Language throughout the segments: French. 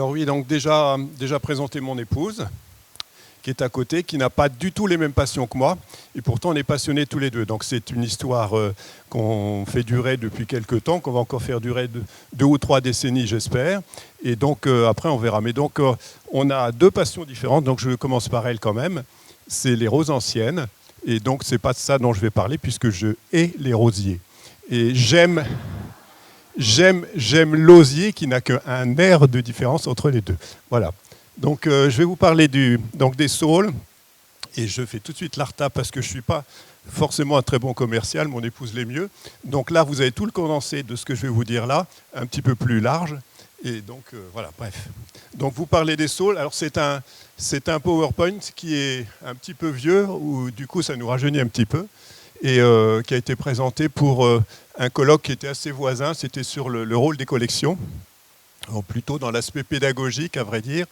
Alors oui, donc déjà présenté mon épouse, qui est à côté, qui n'a pas du tout les mêmes passions que moi, et pourtant on est passionnés tous les deux. Donc c'est une histoire qu'on fait durer depuis quelques temps, qu'on va encore faire durer 2 ou 3 décennies, j'espère. Et donc après on verra. Mais donc on a 2 passions différentes, donc je commence par elle quand même. C'est les roses anciennes, et donc c'est pas de ça dont je vais parler, puisque je hais les rosiers. Et j'aime l'osier qui n'a qu'un air de différence entre les deux. Voilà. Donc je vais vous parler des saules, et je fais tout de suite l'ARTA parce que je ne suis pas forcément un très bon commercial, mon épouse l'est mieux. Donc là, vous avez tout le condensé de ce que je vais vous dire là, un petit peu plus large. Et donc voilà, bref. Donc vous parlez des saules. Alors c'est un PowerPoint qui est un petit peu vieux, où du coup ça nous rajeunit un petit peu, et qui a été présenté pour un colloque qui était assez voisin, c'était sur le rôle des collections. Alors plutôt dans l'aspect pédagogique, à vrai dire.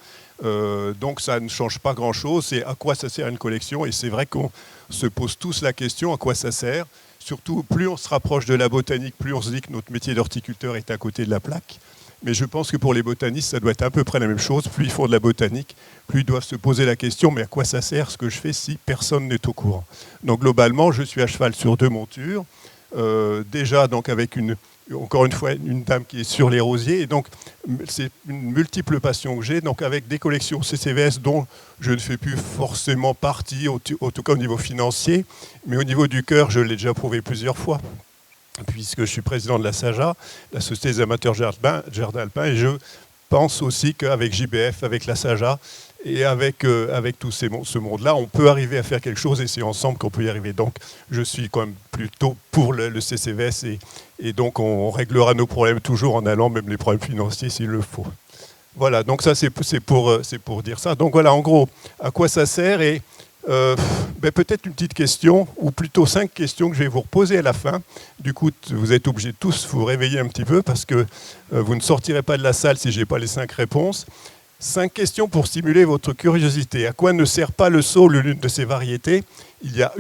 Donc ça ne change pas grand-chose, c'est à quoi ça sert une collection, et c'est vrai qu'on se pose tous la question à quoi ça sert. Surtout, plus on se rapproche de la botanique, plus on se dit que notre métier d'horticulteur est à côté de la plaque. Mais je pense que pour les botanistes, ça doit être à peu près la même chose. Plus ils font de la botanique, plus ils doivent se poser la question, mais à quoi ça sert ce que je fais si personne n'est au courant? Donc globalement, je suis à cheval sur 2 montures. Déjà donc avec encore une fois une dame qui est sur les rosiers, et donc c'est une multiple passion que j'ai, donc avec des collections CCVS dont je ne fais plus forcément partie, en tout cas au niveau financier, mais au niveau du cœur, je l'ai déjà prouvé plusieurs fois, puisque je suis président de la SAJA, la Société des amateurs jardin alpin, et je pense aussi qu'avec JBF, avec la SAJA, et avec tout ce monde-là, on peut arriver à faire quelque chose, et c'est ensemble qu'on peut y arriver. Donc je suis quand même plutôt pour le CCVS, et donc on réglera nos problèmes toujours en allant, même les problèmes financiers s'il le faut. Voilà, donc ça c'est pour dire ça. Donc voilà, en gros, à quoi ça sert, et peut-être une petite question, ou plutôt 5 questions que je vais vous reposer à la fin. Du coup, vous êtes obligés de tous vous réveiller un petit peu, parce que vous ne sortirez pas de la salle si je n'ai pas les 5 réponses. 5 questions pour stimuler votre curiosité. À quoi ne sert pas le saule, l'une de ses variétés? Il y a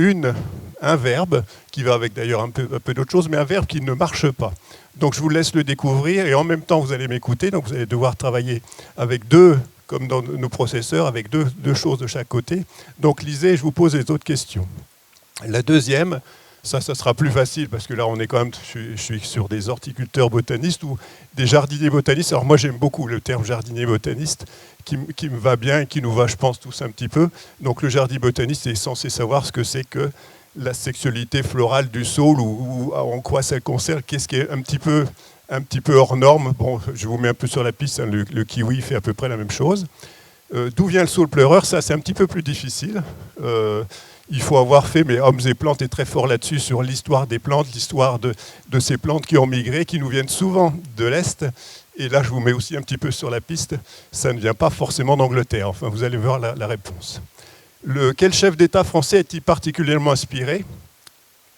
un verbe, qui va avec d'ailleurs un peu d'autres choses, mais un verbe qui ne marche pas. Donc je vous laisse le découvrir, et en même temps vous allez m'écouter, donc vous allez devoir travailler avec comme dans nos processeurs, avec deux choses de chaque côté. Donc lisez, je vous pose les autres questions. La deuxième, ça sera plus facile, parce que là, on est quand même, je suis sur des horticulteurs botanistes ou des jardiniers botanistes. Alors moi, j'aime beaucoup le terme jardinier botaniste, qui me va bien et qui nous va, je pense, tous un petit peu. Donc le jardinier botaniste est censé savoir ce que c'est que la sexualité florale du saule, ou en quoi ça concerne, qu'est-ce qui est un petit peu hors norme. Bon, je vous mets un peu sur la piste, hein, le kiwi fait à peu près la même chose. D'où vient le saule pleureur? Ça, c'est un petit peu plus difficile. Il faut avoir fait, mais Hommes et Plantes est très fort là-dessus, sur l'histoire des plantes, l'histoire de ces plantes qui ont migré, qui nous viennent souvent de l'Est. Et là, je vous mets aussi un petit peu sur la piste, ça ne vient pas forcément d'Angleterre. Enfin, vous allez voir la réponse. Quel chef d'État français est-il particulièrement inspiré?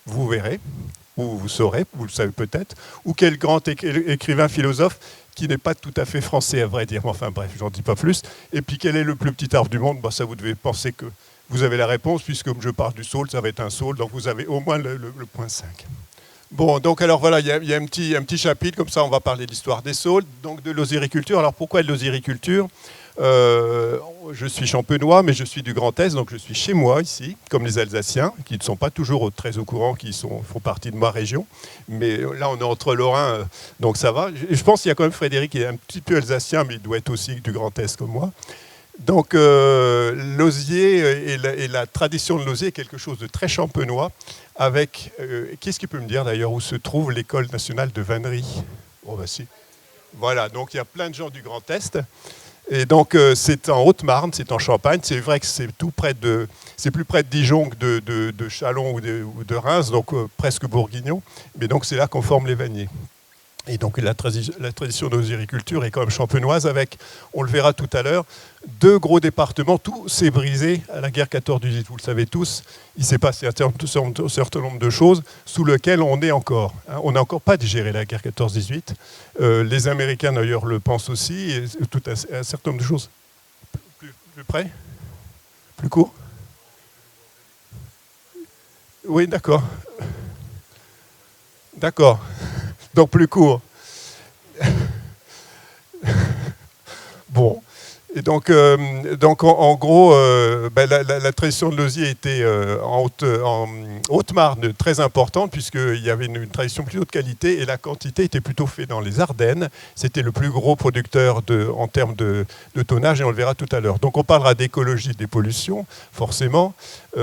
Vous verrez, ou vous saurez, vous le savez peut-être. Ou quel grand écrivain philosophe qui n'est pas tout à fait français, à vrai dire. Enfin bref, j'en dis pas plus. Et puis, quel est le plus petit arbre du monde? Ça, vous devez penser que vous avez la réponse, puisque comme je parle du saule, ça va être un saule, donc vous avez au moins le point 5. Bon, donc alors voilà, il y a un petit chapitre, comme ça on va parler de l'histoire des saules, donc de l'osériculture. Alors pourquoi de l'osériculture? Je suis champenois, mais je suis du Grand Est, donc je suis chez moi ici, comme les Alsaciens, qui ne sont pas toujours très au courant, qui font partie de ma région. Mais là, on est entre Lorrain, donc ça va. Je pense qu'il y a quand même Frédéric qui est un petit peu alsacien, mais il doit être aussi du Grand Est comme moi. Donc l'osier et la tradition de l'osier est quelque chose de très champenois. Avec, qu'est-ce qui peut me dire d'ailleurs où se trouve l'école nationale de vannerie? Oh, bah si. Voilà, donc il y a plein de gens du Grand Est. Et donc c'est en Haute-Marne, c'est en Champagne. C'est vrai que c'est plus près de Dijon que de Châlons ou de Reims, donc presque bourguignon. Mais donc c'est là qu'on forme les vanniers. Et donc la tradition de l'osériculture est quand même champenoise, avec, on le verra tout à l'heure, 2 gros départements. Tout s'est brisé à la guerre 14-18, vous le savez tous. Il s'est passé un certain nombre de choses sous lesquelles on est encore. On n'a encore pas digéré la guerre 14-18. Les Américains d'ailleurs le pensent aussi, et tout un certain nombre de choses. Plus près? Plus court? Oui, d'accord. D'accord. Donc plus court. Bon, Et donc en gros, la tradition de l'osier était en Haute-Marne très importante, puisqu'il y avait une tradition plutôt de qualité, et la quantité était plutôt faite dans les Ardennes. C'était le plus gros producteur en termes de tonnage, et on le verra tout à l'heure. Donc on parlera d'écologie, des pollutions, forcément,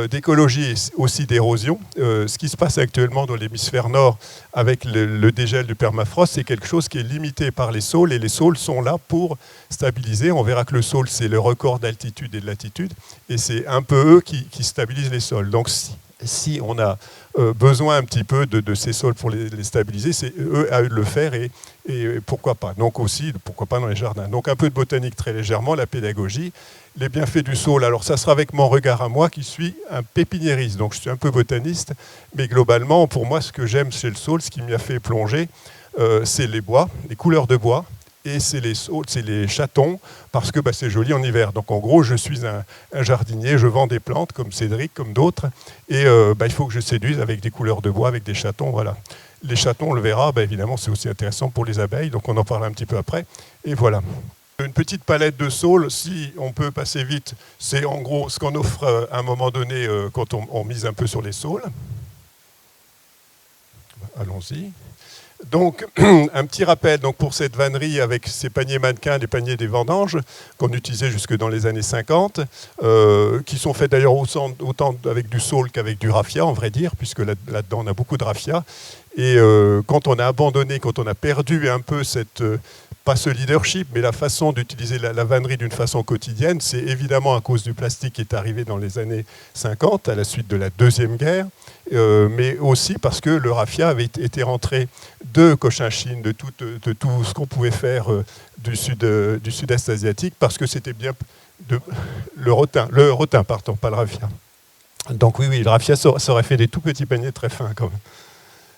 d'écologie et aussi d'érosion. Ce qui se passe actuellement dans l'hémisphère nord avec le dégel du permafrost, c'est quelque chose qui est limité par les saules, et les saules sont là pour stabiliser. On verra que le saule, c'est le record d'altitude et de latitude, et c'est un peu eux qui stabilisent les sols. Donc si on a besoin un petit peu de ces sols pour les stabiliser, c'est à eux de le faire, et pourquoi pas. Donc aussi, pourquoi pas dans les jardins. Donc un peu de botanique très légèrement, la pédagogie, les bienfaits du saule. Alors ça sera avec mon regard à moi qui suis un pépiniériste, donc je suis un peu botaniste, mais globalement, pour moi, ce que j'aime chez le saule, ce qui m'y a fait plonger, c'est les bois, les couleurs de bois, et c'est les chatons, parce que c'est joli en hiver. Donc en gros, je suis un jardinier, je vends des plantes, comme Cédric, comme d'autres, et il faut que je séduise avec des couleurs de bois, avec des chatons, voilà. Les chatons, on le verra, évidemment, c'est aussi intéressant pour les abeilles, donc on en parlera un petit peu après, et voilà. Une petite palette de saules, si on peut passer vite, c'est en gros ce qu'on offre à un moment donné quand on mise un peu sur les saules. Allons-y. Donc, un petit rappel donc, pour cette vannerie avec ces paniers mannequins, les paniers des vendanges, qu'on utilisait jusque dans les années 50, qui sont faits d'ailleurs autant avec du saule qu'avec du raffia, en vrai dire, puisque là-dedans on a beaucoup de raffia. Et quand on a abandonné, quand on a perdu un peu pas ce leadership, mais la façon d'utiliser la vannerie d'une façon quotidienne, c'est évidemment à cause du plastique qui est arrivé dans les années 50, à la suite de la Deuxième Guerre, mais aussi parce que le raffia avait été rentré de Cochinchine, de tout ce qu'on pouvait faire du sud-est asiatique, parce que c'était bien le rotin, pardon, pas le raffia. Donc oui, le raffia, ça aurait fait des tout petits paniers très fins quand même.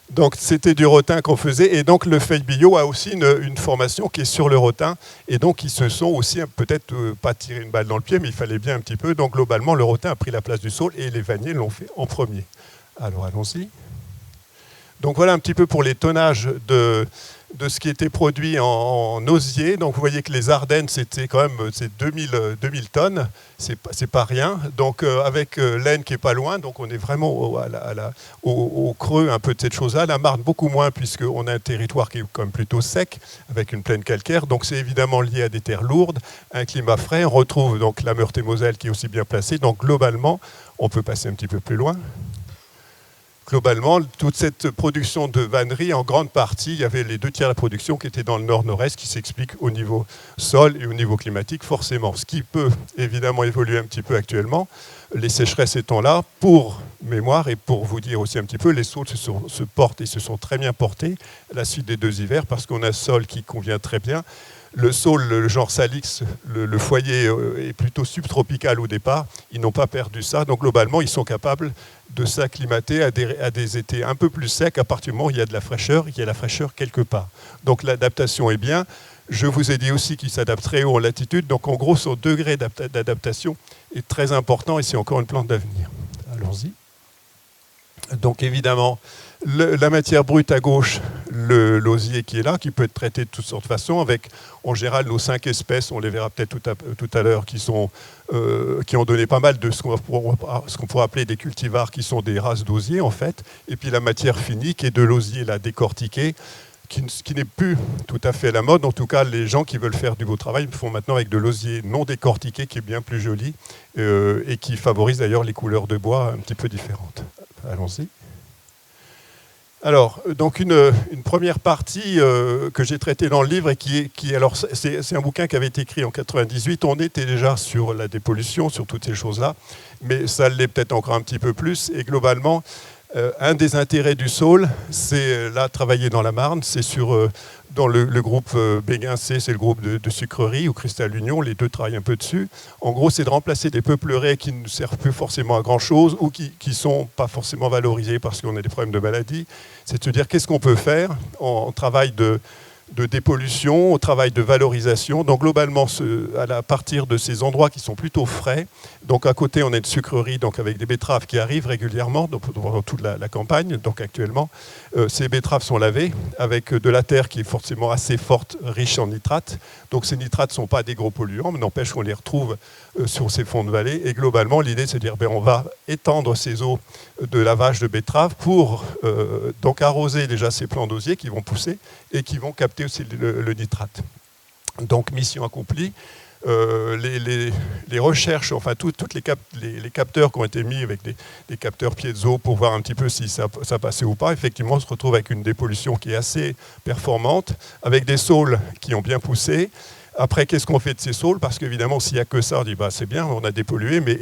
Donc c'était du rotin qu'on faisait, et donc le Feuille Billot a aussi une formation qui est sur le rotin, et donc ils se sont aussi peut-être pas tiré une balle dans le pied, mais il fallait bien un petit peu. Donc globalement le rotin a pris la place du saule, et les vanniers l'ont fait en premier. Alors allons-y. Donc voilà un petit peu pour les tonnages de ce qui était produit en osier. Donc vous voyez que les Ardennes, c'était quand même 2000 tonnes, c'est pas rien. Donc avec l'Aisne qui est pas loin, donc on est vraiment au creux un peu de cette chose-là. La Marne beaucoup moins, puisqu'on a un territoire qui est quand même plutôt sec, avec une plaine calcaire. Donc c'est évidemment lié à des terres lourdes, un climat frais. On retrouve donc la Meurthe-et-Moselle qui est aussi bien placée. Donc globalement, on peut passer un petit peu plus loin. Globalement, toute cette production de vannerie, en grande partie, il y avait les 2 tiers de la production qui était dans le nord-nord-est, qui s'explique au niveau sol et au niveau climatique, forcément. Ce qui peut évidemment évoluer un petit peu actuellement, les sécheresses étant là, pour mémoire et pour vous dire aussi un petit peu, les saules se portent et se sont très bien portés à la suite des 2 hivers, parce qu'on a un sol qui convient très bien. Le saule, le genre Salix, le foyer est plutôt subtropical au départ. Ils n'ont pas perdu ça. Donc globalement, ils sont capables de s'acclimater à des étés un peu plus secs à partir du moment où il y a de la fraîcheur, il y a la fraîcheur quelque part. Donc l'adaptation est bien. Je vous ai dit aussi qu'ils s'adaptent très haut en latitude. Donc en gros, son degré d'adaptation est très important, et c'est encore une plante d'avenir. Allons-y. Donc évidemment, la matière brute à gauche, l'osier qui est là, qui peut être traité de toutes sortes de façons, avec en général nos 5 espèces, on les verra peut-être tout à l'heure, qui ont donné pas mal de ce qu'on pourrait appeler des cultivars, qui sont des races d'osier en fait, et puis la matière finie qui est de l'osier là décortiqué, qui n'est plus tout à fait à la mode. En tout cas, les gens qui veulent faire du beau travail le font maintenant avec de l'osier non décortiqué, qui est bien plus joli, et qui favorise d'ailleurs les couleurs de bois un petit peu différentes. Allons-y. Alors, donc une première partie que j'ai traitée dans le livre, et alors c'est un bouquin qui avait été écrit en 98. On était déjà sur la dépollution, sur toutes ces choses-là, mais ça l'est peut-être encore un petit peu plus. Et globalement, un des intérêts du saule, c'est là travailler dans la Marne, c'est dans le groupe Béguincé, c'est le groupe de sucreries, ou Cristal Union, les 2 travaillent un peu dessus. En gros, c'est de remplacer des peupleraies qui ne servent plus forcément à grand-chose, ou qui ne sont pas forcément valorisées parce qu'on a des problèmes de maladie. C'est de se dire qu'est-ce qu'on peut faire en travail de dépollution, au travail de valorisation. Donc globalement, à partir de ces endroits qui sont plutôt frais, donc à côté on a une sucrerie donc avec des betteraves qui arrivent régulièrement dans toute la campagne, donc actuellement. Ces betteraves sont lavées avec de la terre qui est forcément assez forte, riche en nitrates. Donc ces nitrates ne sont pas des gros polluants, mais n'empêche qu'on les retrouve sur ces fonds de vallée. Et globalement, l'idée c'est de dire on va étendre ces eaux de lavage de betteraves pour donc arroser déjà ces plants d'osier qui vont pousser et qui vont capter aussi le nitrate. Donc mission accomplie. Les recherches, enfin toutes les capteurs qui ont été mis avec des capteurs piezo pour voir un petit peu si ça passait ou pas, effectivement on se retrouve avec une dépollution qui est assez performante, avec des saules qui ont bien poussé. Après, qu'est-ce qu'on fait de ces saules? Parce qu'évidemment, s'il n'y a que ça, on dit c'est bien, on a dépollué, mais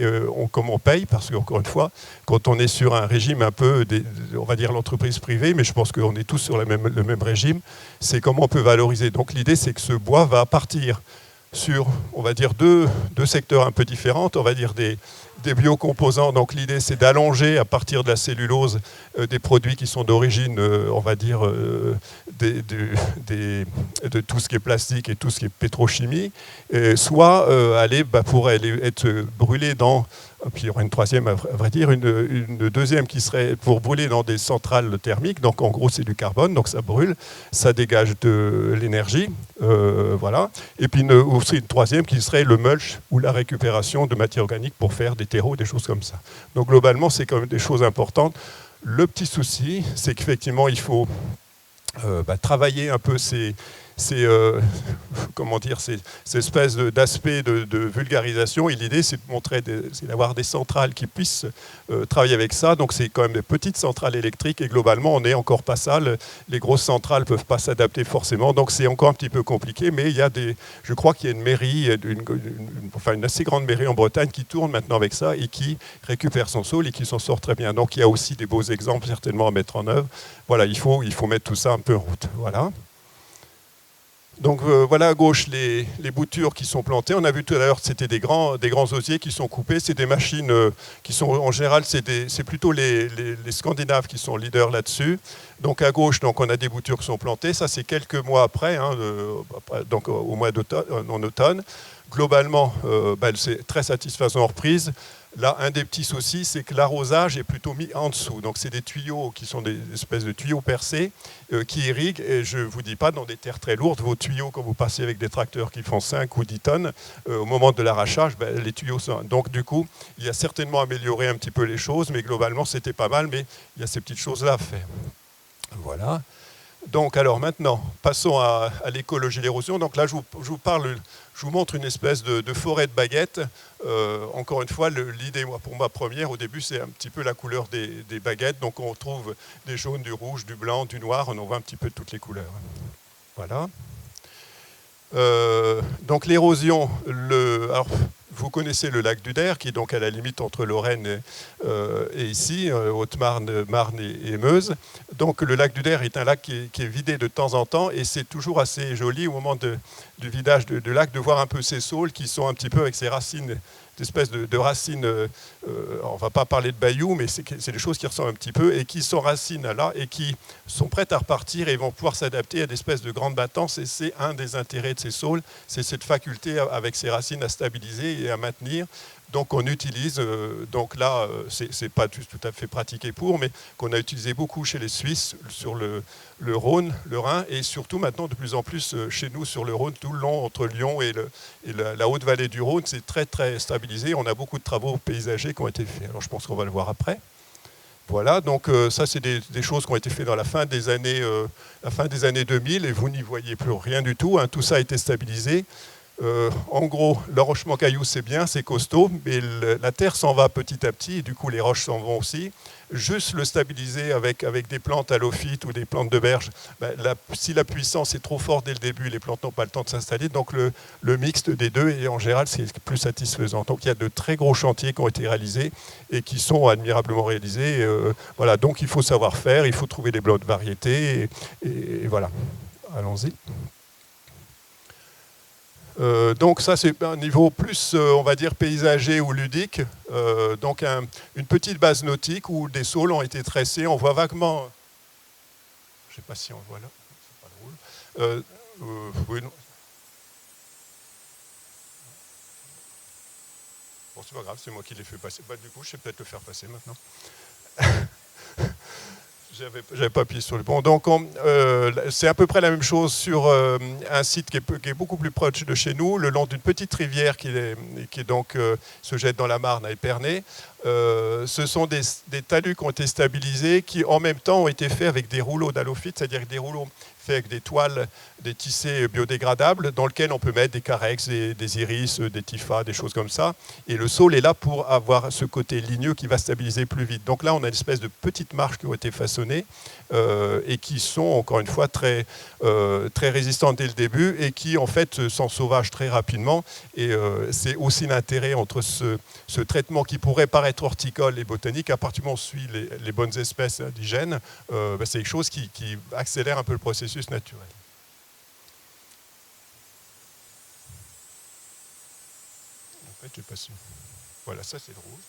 comment on paye? Parce qu'encore une fois, quand on est sur un régime un peu, on va dire l'entreprise privée, mais je pense qu'on est tous sur le même régime, c'est comment on peut valoriser. Donc l'idée, c'est que ce bois va partir sur, on va dire, deux secteurs un peu différents, on va dire des biocomposants. Donc l'idée, c'est d'allonger à partir de la cellulose des produits qui sont d'origine, on va dire, de tout ce qui est plastique et tout ce qui est pétrochimie, soit pour aller être brûlé dans... Puis il y aura une troisième, à vrai dire, une deuxième qui serait pour brûler dans des centrales thermiques. Donc en gros, c'est du carbone, donc ça brûle, ça dégage de l'énergie. Voilà. Et puis aussi une troisième qui serait le mulch ou la récupération de matières organiques pour faire des terreaux, des choses comme ça. Donc globalement, c'est quand même des choses importantes. Le petit souci, c'est qu'effectivement, il faut travailler un peu ces espèces d'aspects de vulgarisation. Et l'idée, c'est de montrer, c'est d'avoir des centrales qui puissent travailler avec ça. Donc, c'est quand même des petites centrales électriques. Et globalement, on n'est encore pas ça. Les grosses centrales ne peuvent pas s'adapter forcément. Donc, c'est encore un petit peu compliqué. Mais il y a je crois qu'il y a une mairie, une assez grande mairie en Bretagne qui tourne maintenant avec ça et qui récupère son sol et qui s'en sort très bien. Donc, il y a aussi des beaux exemples certainement à mettre en œuvre. Voilà, il faut mettre tout ça un peu en route. Voilà. Donc voilà à gauche les boutures qui sont plantées. On a vu tout à l'heure, c'était des grands osiers qui sont coupés. C'est des machines qui sont en général, c'est plutôt les Scandinaves qui sont leaders là-dessus. Donc à gauche, donc, on a des boutures qui sont plantées. Ça, c'est quelques mois après, donc au mois d'automne, en automne. Globalement, c'est très satisfaisant en reprise. Là, un des petits soucis, c'est que l'arrosage est plutôt mis en dessous. Donc, c'est des tuyaux qui sont des espèces de tuyaux percés qui irriguent. Et je ne vous dis pas, dans des terres très lourdes, vos tuyaux, quand vous passez avec des tracteurs qui font 5 ou 10 tonnes, au moment de l'arrachage, les tuyaux sont... Donc, du coup, il y a certainement amélioré un petit peu les choses, mais globalement, c'était pas mal. Mais il y a ces petites choses-là à faire. Voilà. Donc, alors maintenant, passons à l'écologie et l'érosion. Donc là, je vous montre une espèce de forêt de baguettes. Encore une fois, l'idée, pour ma première, au début, c'est un petit peu la couleur des baguettes. Donc, on trouve des jaunes, du rouge, du blanc, du noir. On en voit un petit peu toutes les couleurs. Voilà. Donc, l'érosion, alors, vous connaissez le lac d'Uder, qui est donc à la limite entre Lorraine et ici, Haute-Marne, Marne et Meuse. Donc le lac d'Uder est un lac qui est vidé de temps en temps, et c'est toujours assez joli au moment du vidage du lac de voir un peu ces saules qui sont un petit peu avec ces racines, d'espèces de racines, on ne va pas parler de bayou, mais c'est des choses qui ressemblent un petit peu et qui s'enracinent là et qui sont prêtes à repartir et vont pouvoir s'adapter à des espèces de grandes battances. Et c'est un des intérêts de ces saules, c'est cette faculté avec ces racines à stabiliser et à maintenir. Donc on utilise, donc là c'est pas tout à fait pratiqué mais qu'on a utilisé beaucoup chez les Suisses sur le Rhône, le Rhin, et surtout maintenant de plus en plus chez nous sur le Rhône, tout le long entre Lyon et la haute vallée du Rhône, c'est très très stabilisé. On a beaucoup de travaux paysagers qui ont été faits. Alors je pense qu'on va le voir après. Voilà, donc ça c'est des choses qui ont été faites dans la fin des années 2000 et vous n'y voyez plus rien du tout, hein. Tout ça a été stabilisé. En gros, l'enrochement caillou, c'est bien, c'est costaud, mais la terre s'en va petit à petit, et du coup les roches s'en vont aussi. Juste le stabiliser avec des plantes halophytes ou des plantes de berge, si la puissance est trop forte dès le début, les plantes n'ont pas le temps de s'installer, donc le mixte des deux, et en général, c'est plus satisfaisant. Donc il y a de très gros chantiers qui ont été réalisés et qui sont admirablement réalisés. Voilà, donc il faut savoir faire, il faut trouver des blocs de variétés, et voilà. Allons-y. Donc ça c'est un niveau plus, on va dire, paysager ou ludique. Donc une petite base nautique où des saules ont été tressés. On voit vaguement, je ne sais pas si on voit là, c'est pas drôle. Oui, non. Bon, c'est pas grave, c'est moi qui l'ai fait passer. Bah, du coup, je sais peut-être le faire passer maintenant. J'avais pas appuyé sur le bon. Donc, c'est à peu près la même chose sur un site qui est beaucoup plus proche de chez nous, le long d'une petite rivière qui donc, se jette dans la Marne à Épernay. Ce sont des talus qui ont été stabilisés, qui en même temps ont été faits avec des rouleaux d'halophyte, c'est-à-dire des rouleaux faits avec des toiles, des tissés biodégradables, dans lesquels on peut mettre des carex, des iris, des tifas, des choses comme ça. Et le saule est là pour avoir ce côté ligneux qui va stabiliser plus vite. Donc là, on a une espèce de petites marches qui ont été façonnées et qui sont, encore une fois, très résistantes dès le début et qui, en fait, s'ensauvagent très rapidement. Et c'est aussi l'intérêt entre ce traitement qui pourrait paraître horticole et botanique. À partir du moment où on suit les bonnes espèces indigènes, c'est quelque chose qui accélère un peu le processus naturel. En fait, j'ai pas su. Voilà, ça c'est le rouge.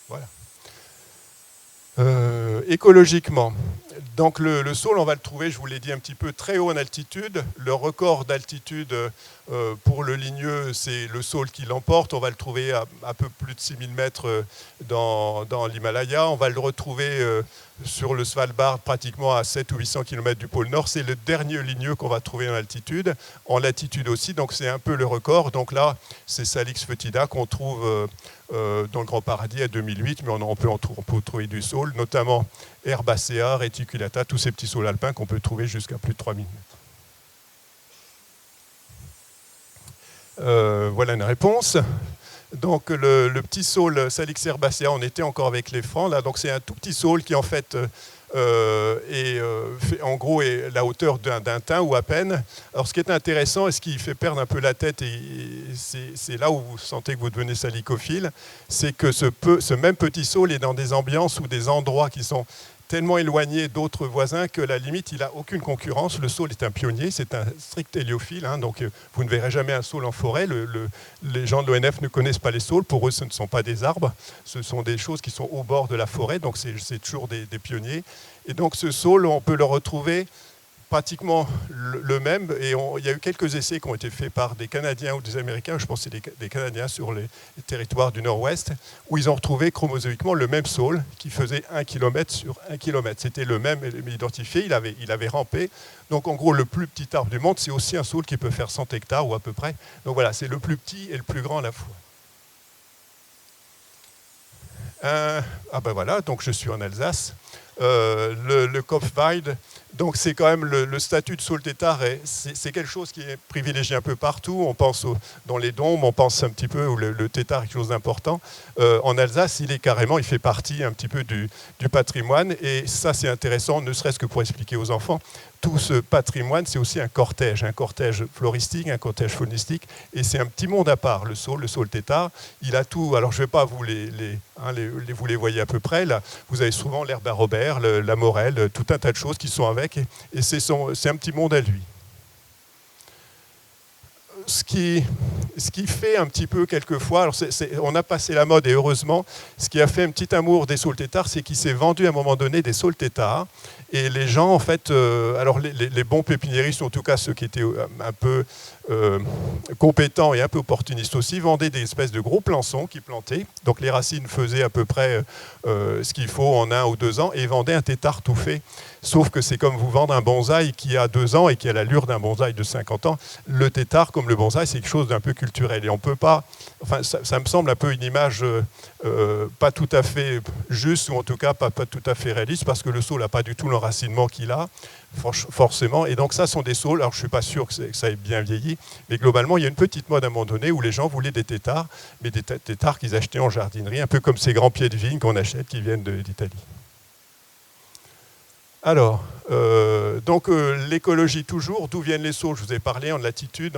Voilà. Écologiquement, donc le saule, on va le trouver, je vous l'ai dit un petit peu, très haut en altitude. Le record d'altitude pour le ligneux, c'est le saule qui l'emporte. On va le trouver à peu plus de 6000 mètres dans l'Himalaya. On va le retrouver sur le Svalbard, pratiquement à 700 ou 800 km du pôle Nord. C'est le dernier ligneux qu'on va trouver en altitude. En latitude aussi, donc c'est un peu le record. Donc là, c'est Salix foetida qu'on trouve dans le Grand Paradis à 2008, mais on peut trouver du saule, notamment Herbacea, Reticulata, tous ces petits saules alpins qu'on peut trouver jusqu'à plus de 3000 mètres. Voilà une réponse. Donc le petit saule Salix herbacea, on était encore avec les francs, là, donc c'est un tout petit saule qui en fait fait, en gros est la hauteur d'un thym ou à peine. Alors ce qui est intéressant et ce qui fait perdre un peu la tête, et c'est là où vous sentez que vous devenez salicophile, c'est que ce même petit saule est dans des ambiances ou des endroits qui sont tellement éloigné d'autres voisins que la limite, il n'a aucune concurrence. Le saule est un pionnier, c'est un strict héliophile, hein, donc vous ne verrez jamais un saule en forêt. Les gens de l'ONF ne connaissent pas les saules, pour eux ce ne sont pas des arbres, ce sont des choses qui sont au bord de la forêt, donc c'est toujours des pionniers. Et donc ce saule, on peut le retrouver pratiquement le même, et il y a eu quelques essais qui ont été faits par des Canadiens ou des Américains, je pense que c'est des Canadiens sur les territoires du Nord-Ouest, où ils ont retrouvé chromosomiquement le même saule qui faisait 1 km sur 1 km. C'était le même identifié, il avait rampé. Donc en gros, le plus petit arbre du monde, c'est aussi un saule qui peut faire 100 hectares ou à peu près. Donc voilà, c'est le plus petit et le plus grand à la fois. Ah ben voilà, donc je suis en Alsace. Le Kopfweide, donc c'est quand même le statut de saule tétard, c'est quelque chose qui est privilégié un peu partout. On pense dans les dômes, on pense un petit peu où le tétard est quelque chose d'important. En Alsace, il fait partie un petit peu du patrimoine, et ça c'est intéressant, ne serait-ce que pour expliquer aux enfants. Tout ce patrimoine, c'est aussi un cortège floristique, un cortège faunistique, et c'est un petit monde à part, le saule tétard. Il a tout, alors je ne vais pas vous vous les voyez à peu près, là, vous avez souvent l'herbe à Robert, la morelle, tout un tas de choses qui sont avec, et c'est un petit monde à lui. Ce qui fait un petit peu quelquefois, alors on a passé la mode et heureusement, ce qui a fait un petit amour des saules tétards, c'est qu'il s'est vendu à un moment donné des saules tétards, et les gens en fait, alors les bons pépiniéristes, en tout cas ceux qui étaient un peu compétents et un peu opportunistes aussi, vendaient des espèces de gros plançons qui plantaient, donc les racines faisaient à peu près ce qu'il faut en 1 ou 2 ans, et vendaient un tétard tout fait. Sauf que c'est comme vous vendre un bonsaï qui a 2 ans et qui a l'allure d'un bonsaï de 50 ans. Le tétard, comme le bonsaï, c'est quelque chose d'un peu culturel. Et on peut pas. Enfin, ça me semble un peu une image pas tout à fait juste, ou en tout cas pas tout à fait réaliste, parce que le saule n'a pas du tout l'enracinement qu'il a, forcément. Et donc, ça sont des saules. Alors, je ne suis pas sûr que ça ait bien vieilli, mais globalement, il y a une petite mode à un moment donné où les gens voulaient des tétards, mais des tétards qu'ils achetaient en jardinerie, un peu comme ces grands pieds de vigne qu'on achète qui viennent d'Italie. Alors, l'écologie toujours, d'où viennent les saules? Je vous ai parlé en latitude,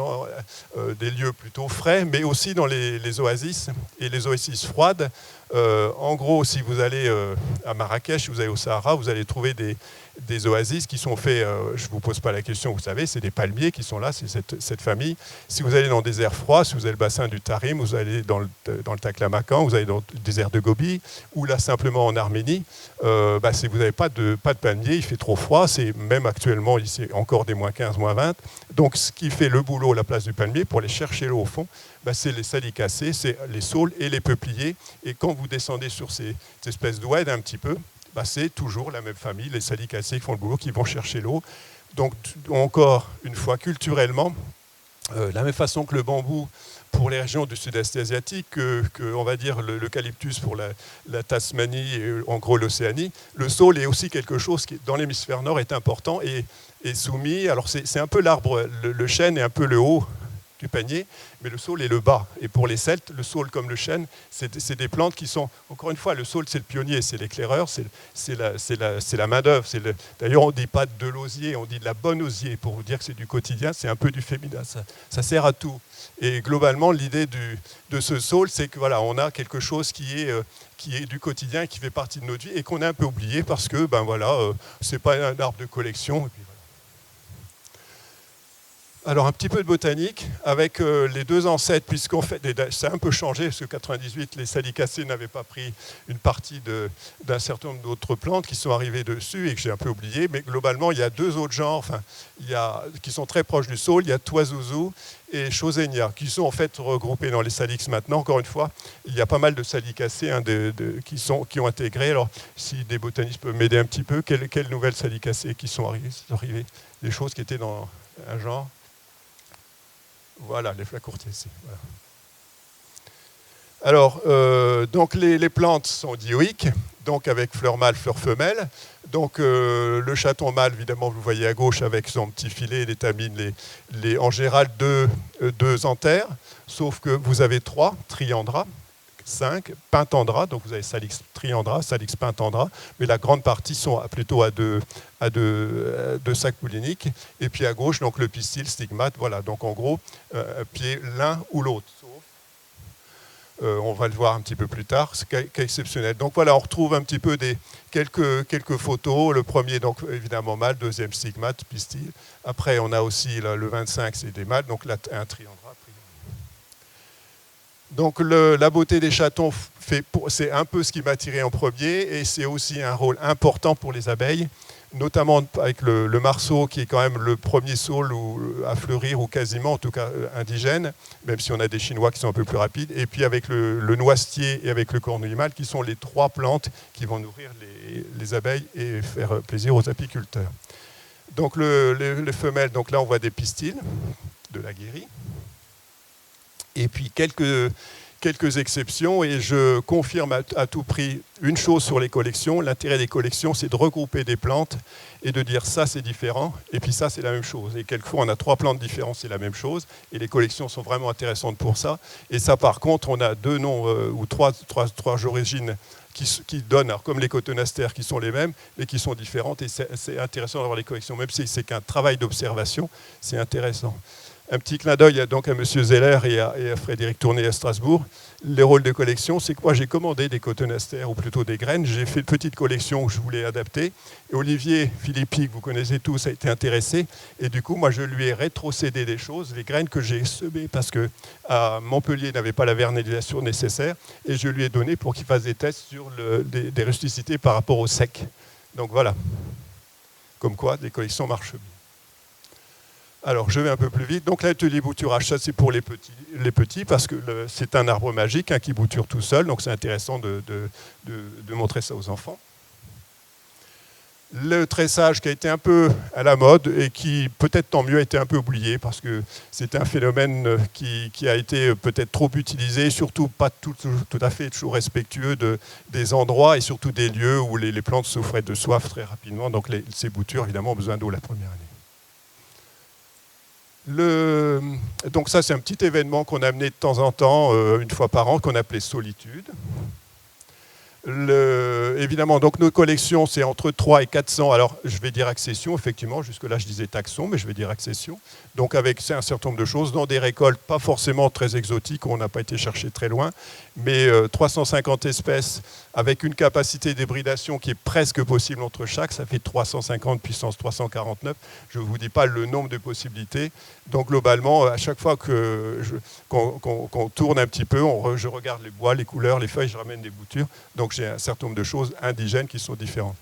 des lieux plutôt frais, mais aussi dans les oasis et les oasis froides. En gros, si vous allez à Marrakech, si vous allez au Sahara, vous allez trouver des oasis qui sont faits, je ne vous pose pas la question, vous savez, c'est des palmiers qui sont là, c'est cette famille. Si vous allez dans des déserts froids, si vous avez le bassin du Tarim, vous allez dans le Taklamakan, vous allez dans le désert de Gobi, ou là simplement en Arménie, si vous n'avez pas de palmiers, il fait trop froid, même actuellement, il c'est encore des moins 15, moins 20. Donc ce qui fait le boulot à la place du palmier, pour aller chercher l'eau au fond, c'est les salicacées, c'est les saules et les peupliers. Et quand vous descendez sur ces espèces d'oueds un petit peu, c'est toujours la même famille, les salicacées qui font le boulot, qui vont chercher l'eau. Donc encore une fois, culturellement, de la même façon que le bambou pour les régions du sud-est asiatique, on va dire l'eucalyptus pour la Tasmanie et en gros l'Océanie, le saule est aussi quelque chose qui, dans l'hémisphère nord, est important et soumis. Alors c'est un peu l'arbre, le chêne est un peu le haut du panier, mais le saule est le bas. Et pour les Celtes, le saule comme le chêne, c'est des plantes qui sont, encore une fois, le saule c'est le pionnier, c'est l'éclaireur, c'est la main-d'œuvre. D'ailleurs, on ne dit pas de l'osier, on dit de la bonne osier, pour vous dire que c'est du quotidien, c'est un peu du féminin, ça sert à tout. Et globalement, l'idée de ce saule, c'est que voilà, on a quelque chose qui est du quotidien, qui fait partie de notre vie, et qu'on a un peu oublié parce que, c'est pas un arbre de collection. Et puis, alors, un petit peu de botanique avec les deux ancêtres, puisqu'en fait, ça a un peu changé, parce que 98, les salicacées n'avaient pas pris une partie d'un certain nombre d'autres plantes qui sont arrivées dessus et que j'ai un peu oublié. Mais globalement, il y a deux autres genres qui sont très proches du saule. Il y a Toisouzou et Chausénia, qui sont en fait regroupés dans les salix maintenant. Encore une fois, il y a pas mal de salicacées qui ont intégré. Alors, si des botanistes peuvent m'aider un petit peu, quelles nouvelles salicacées qui sont arrivées? Des choses qui étaient dans un genre. Voilà, les flacourtiacées. Voilà. Alors, donc les plantes sont dioïques, donc avec fleurs mâles, fleurs femelles. Donc le chaton mâle, évidemment, vous le voyez à gauche avec son petit filet, il étamine en général deux anthères, sauf que vous avez 3 triandras, 5 pentandras, donc vous avez Salix triandra, Salix pentandra, mais la grande partie sont plutôt à deux sacs polliniques. Et puis à gauche, donc le pistil, stigmate, voilà, donc en gros, pied l'un ou l'autre. On va le voir un petit peu plus tard, c'est exceptionnel. Donc voilà, on retrouve un petit peu quelques photos. Le premier, donc évidemment mâle, deuxième stigmate, pistil. Après, on a aussi le 25, c'est des mâles, donc là, un triandra. Donc la beauté des chatons, c'est un peu ce qui m'a attiré en premier et c'est aussi un rôle important pour les abeilles, notamment avec le marceau qui est quand même le premier saule à fleurir ou quasiment, en tout cas indigène, même si on a des Chinois qui sont un peu plus rapides, et puis avec le noisetier et avec le cornouiller mâle qui sont les 3 plantes qui vont nourrir les abeilles et faire plaisir aux apiculteurs. Donc les femelles, donc là on voit des pistils de la guérie. Et puis quelques exceptions, et je confirme à tout prix une chose sur les collections. L'intérêt des collections, c'est de regrouper des plantes et de dire ça c'est différent, et puis ça c'est la même chose. Et quelquefois on a 3 plantes différentes, c'est la même chose, et les collections sont vraiment intéressantes pour ça. Et ça par contre, on a 2 noms ou 3 origines qui donnent, alors, comme les cotonastères qui sont les mêmes, mais qui sont différentes, et c'est intéressant d'avoir les collections, même si c'est qu'un travail d'observation, c'est intéressant. Un petit clin d'œil donc à M. Zeller et à Frédéric Tourné à Strasbourg. Les rôles de collection, c'est que moi j'ai commandé des cotonastères, ou plutôt des graines. J'ai fait une petite collection que je voulais adapter. Et Olivier Philippi, que vous connaissez tous, a été intéressé. Et du coup, moi je lui ai rétrocédé des choses, les graines que j'ai semées, parce qu'à Montpellier, il n'avait pas la vernalisation nécessaire. Et je lui ai donné pour qu'il fasse des tests sur des rusticités par rapport au sec. Donc voilà. Comme quoi, les collections marchent bien. Alors, je vais un peu plus vite. Donc, l'atelier bouturage, ça, c'est pour les petits parce que c'est un arbre magique qui bouture tout seul. Donc, c'est intéressant de montrer ça aux enfants. Le tressage qui a été un peu à la mode et qui, peut-être tant mieux, a été un peu oublié parce que c'est un phénomène qui a été peut-être trop utilisé, surtout pas tout à fait toujours respectueux des endroits et surtout des lieux où les plantes souffraient de soif très rapidement. Donc, ces boutures, évidemment, ont besoin d'eau la première année. Donc ça, c'est un petit événement qu'on a amené de temps en temps, une fois par an, qu'on appelait Solitude. Évidemment, donc nos collections, c'est entre 3 et 400. Alors, je vais dire accession, effectivement. Jusque-là, je disais taxon, mais je vais dire accession. Donc, avec un certain nombre de choses, dans des récoltes pas forcément très exotiques, on n'a pas été chercher très loin, mais 350 espèces avec une capacité d'hybridation qui est presque possible entre chaque. Ça fait 350 puissance 349. Je ne vous dis pas le nombre de possibilités. Donc, globalement, à chaque fois qu'on tourne un petit peu, je regarde les bois, les couleurs, les feuilles, je ramène des boutures. Donc, j'ai un certain nombre de choses indigènes qui sont différentes.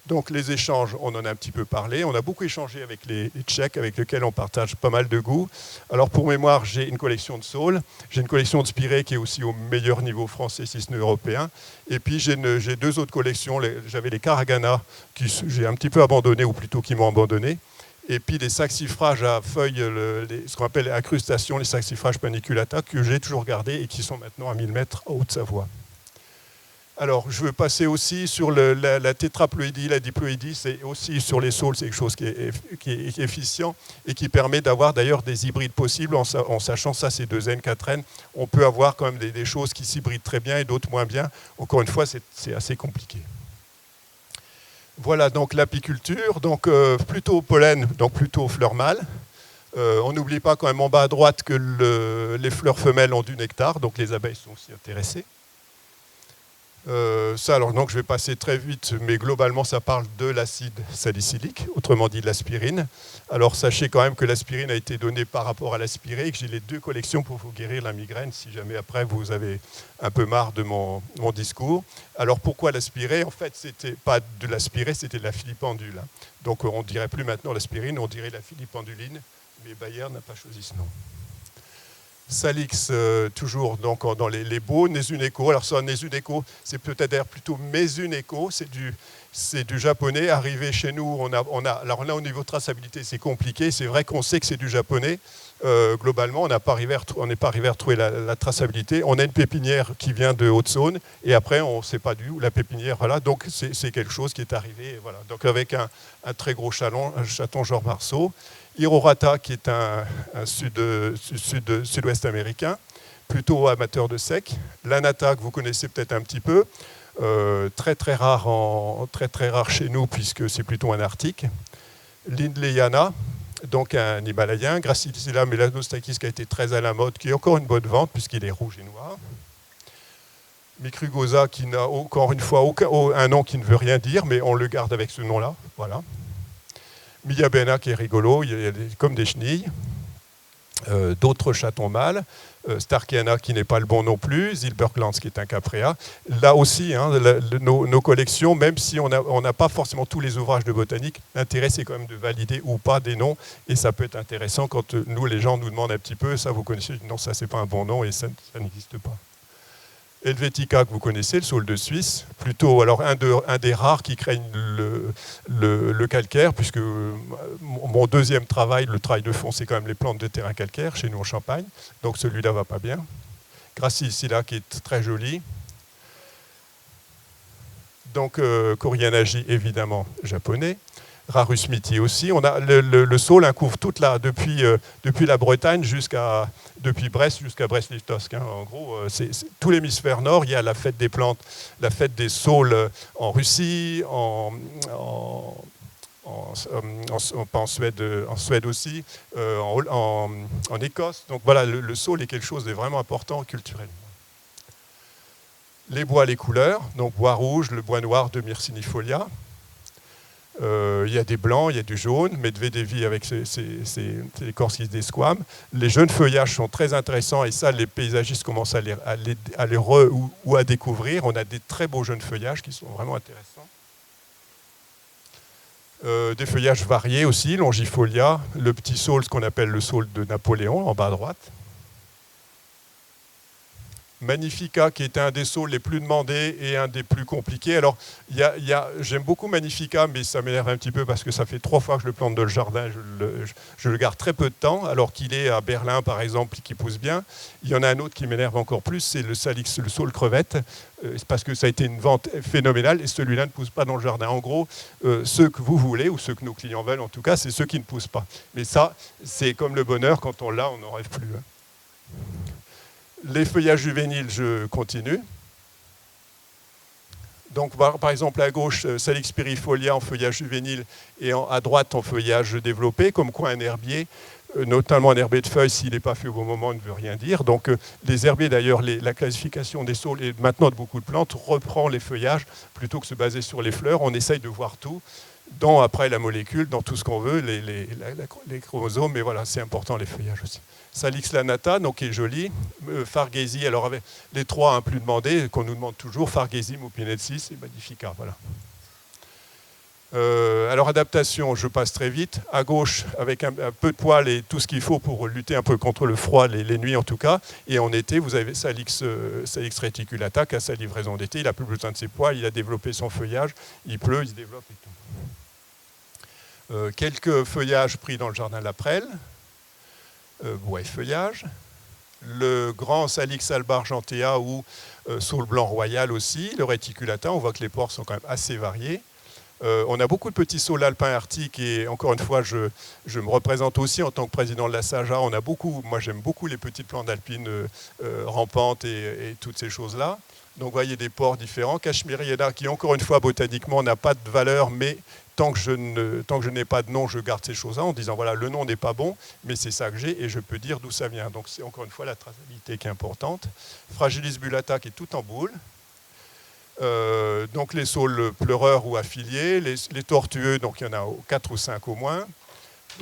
Donc les échanges, on en a un petit peu parlé. On a beaucoup échangé avec les Tchèques, avec lesquels on partage pas mal de goûts. Alors pour mémoire, j'ai une collection de saules, j'ai une collection de spirés qui est aussi au meilleur niveau français, si ce n'est européen. Et puis j'ai deux autres collections. J'avais les Caragana, que j'ai un petit peu abandonné, ou plutôt qui m'ont abandonné. Et puis les saxifrages à feuilles, ce qu'on appelle incrustations, les saxifrages paniculata, que j'ai toujours gardés et qui sont maintenant à 1000 mètres en Haute-Savoie. Alors, je veux passer aussi sur la tétraploïdie, la diploïdie, c'est aussi sur les saules, c'est quelque chose qui est efficient et qui permet d'avoir d'ailleurs des hybrides possibles en sachant ça, c'est 2N, 4N. On peut avoir quand même des choses qui s'hybrident très bien et d'autres moins bien. Encore une fois, c'est assez compliqué. Voilà donc l'apiculture, donc plutôt au pollen, donc plutôt aux fleurs mâles. On n'oublie pas quand même en bas à droite que les fleurs femelles ont du nectar, donc les abeilles sont aussi intéressées. Alors, donc, je vais passer très vite, mais globalement, ça parle de l'acide salicylique, autrement dit de l'aspirine. Alors, sachez quand même que l'aspirine a été donnée par rapport à l'aspiré et que j'ai les deux collections pour vous guérir la migraine, si jamais après vous avez un peu marre de mon discours. Alors, pourquoi l'aspiré? En fait, c'était pas de l'aspiré, c'était de la filipendule. Donc, on ne dirait plus maintenant l'aspirine, on dirait la filipenduline, mais Bayer n'a pas choisi ce nom. Salix, toujours donc, dans les beaux, Nezuneco. Alors ça, Nezuneco, c'est peut-être d'ailleurs plutôt Mezuneco, c'est du japonais. Arrivé chez nous, alors là, au niveau de traçabilité, c'est compliqué. C'est vrai qu'on sait que c'est du japonais. Globalement, on n'est pas arrivé à retrouver la traçabilité. On a une pépinière qui vient de Haute-Saône, et après, on ne sait pas d'où la pépinière. Voilà, donc c'est quelque chose qui est arrivé. Voilà. Donc avec un très gros chaton genre Marceau. Irorata, qui est un sud-ouest américain, plutôt amateur de sec. L'Anata, que vous connaissez peut-être un petit peu, très très rare chez nous, puisque c'est plutôt un arctique. Lindleyana, donc un Himalayen. Gracilella melanostakis, qui a été très à la mode, qui est encore une bonne vente, puisqu'il est rouge et noir. Micrugosa, qui n'a encore une fois un nom qui ne veut rien dire, mais on le garde avec ce nom-là. Voilà. Miyabena, qui est rigolo, il y a comme des chenilles. D'autres chatons mâles. Starkiana, qui n'est pas le bon non plus. Zilberglanz, qui est un caprea. Là aussi, nos collections, même si on n'a pas forcément tous les ouvrages de botanique, l'intérêt, c'est quand même de valider ou pas des noms. Et ça peut être intéressant quand nous, les gens nous demandent un petit peu, ça vous connaissez, non, ça, c'est pas un bon nom et ça n'existe pas. Helvetica, que vous connaissez, le saule de Suisse, plutôt alors un des rares qui craignent le calcaire, puisque mon deuxième travail, le travail de fond, c'est quand même les plantes de terrain calcaire, chez nous en Champagne, donc celui-là va pas bien. Gracilella, qui est très joli. Donc Corianagi, évidemment, japonais. Rarusmiti aussi. On a le saule couvre toute depuis la Bretagne depuis Brest jusqu'à Brest-Litovsk. En gros, c'est tout l'hémisphère nord. Il y a la fête des plantes, la fête des saules en Russie, pas en Suède aussi, en Écosse. Donc voilà, le saule est quelque chose de vraiment important culturellement. Les bois, les couleurs, donc bois rouge, le bois noir de Myrcinifolia. Il y a des blancs, il y a du jaune, Medvedevi avec ses écorces qui se desquament. Les jeunes feuillages sont très intéressants et ça, les paysagistes commencent à ou à découvrir. On a des très beaux jeunes feuillages qui sont vraiment intéressants. Des feuillages variés aussi, Longifolia, le petit saule, ce qu'on appelle le saule de Napoléon, en bas à droite. Magnifica, qui est un des saules les plus demandés et un des plus compliqués. Alors, j'aime beaucoup Magnifica, mais ça m'énerve un petit peu parce que ça fait 3 fois que je le plante dans le jardin. Je le garde très peu de temps, alors qu'il est à Berlin, par exemple, qui pousse bien. Il y en a un autre qui m'énerve encore plus, c'est le Salix, le saule crevette. C'est parce que ça a été une vente phénoménale et celui-là ne pousse pas dans le jardin. En gros, ceux que vous voulez, ou ceux que nos clients veulent en tout cas, c'est ceux qui ne poussent pas. Mais ça, c'est comme le bonheur, quand on l'a, on n'en rêve plus. Les feuillages juvéniles, je continue. Donc, par exemple, à gauche, Salix pirifolia en feuillage juvénile et à droite en feuillage développé, comme quoi un herbier, notamment un herbier de feuilles, s'il n'est pas fait au bon moment, ne veut rien dire. Donc, les herbiers, d'ailleurs, la classification des saules et maintenant de beaucoup de plantes reprend les feuillages plutôt que de se baser sur les fleurs. On essaye de voir tout, après la molécule, dans tout ce qu'on veut, les chromosomes, mais voilà, c'est important les feuillages aussi. Salix lanata, donc qui est joli. Farghesi, alors avec les 3 plus demandés, qu'on nous demande toujours, Farghesi, Mupinensis et Magnifica. Voilà. Alors adaptation, je passe très vite. À gauche, avec un peu de poils et tout ce qu'il faut pour lutter un peu contre le froid, les nuits en tout cas. Et en été, vous avez Salix reticulata qui a sa livraison d'été. Il n'a plus besoin de ses poils, il a développé son feuillage. Il pleut, il se développe et tout. Quelques feuillages pris dans le jardin de la Prelle. Bois et feuillage. Le grand Salix alba argentea ou saule blanc royal aussi. Le reticulata, on voit que les pores sont quand même assez variés. On a beaucoup de petits saules alpins arctiques et encore une fois, je me représente aussi en tant que président de la SAJA. Moi j'aime beaucoup les petites plantes alpines rampantes et toutes ces choses-là. Donc vous voyez des pores différents. Cashmeriana qui encore une fois botaniquement n'a pas de valeur, mais tant que je n'ai pas de nom, je garde ces choses-là en disant voilà, le nom n'est pas bon, mais c'est ça que j'ai et je peux dire d'où ça vient. Donc c'est encore une fois la traçabilité qui est importante. Fragilis bullata qui est tout en boule. Donc les saules pleureurs ou affiliés, les tortueux, donc il y en a 4 ou 5 au moins.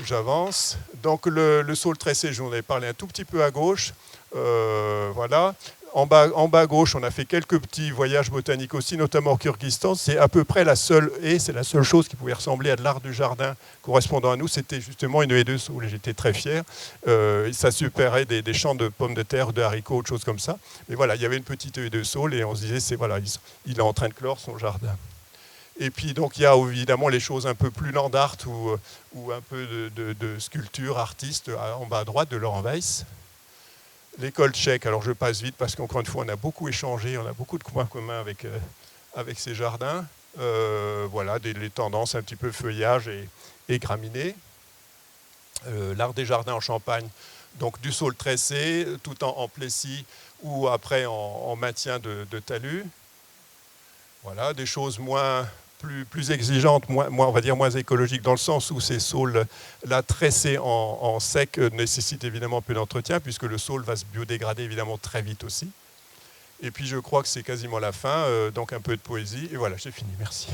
J'avance. Donc le saule tressé, je vous en ai parlé un tout petit peu à gauche. Voilà. En bas à gauche, on a fait quelques petits voyages botaniques aussi, notamment au Kyrgyzstan. C'est à peu près c'est la seule chose qui pouvait ressembler à de l'art du jardin correspondant à nous, c'était justement une haie de saule. J'étais très fier. Ça supérait des champs de pommes de terre, de haricots, de choses comme ça. Mais voilà, il y avait une petite haie de saule et on se disait, voilà, il est en train de clore son jardin. Et puis donc il y a évidemment les choses un peu plus land art ou un peu de sculpture artiste en bas à droite de Laurent Weiss. L'école tchèque, alors je passe vite parce qu'encore une fois on a beaucoup échangé, on a beaucoup de points communs avec ces jardins. Voilà, les tendances un petit peu feuillage et graminées. L'art des jardins en Champagne, donc du saule tressé, tout en plessis ou après en maintien de talus. Voilà, des choses plus exigeantes, on va dire moins écologiques, dans le sens où ces saules-là tressés en sec nécessitent évidemment peu d'entretien, puisque le saule va se biodégrader évidemment très vite aussi. Et puis je crois que c'est quasiment la fin, donc un peu de poésie. Et voilà, j'ai fini, merci.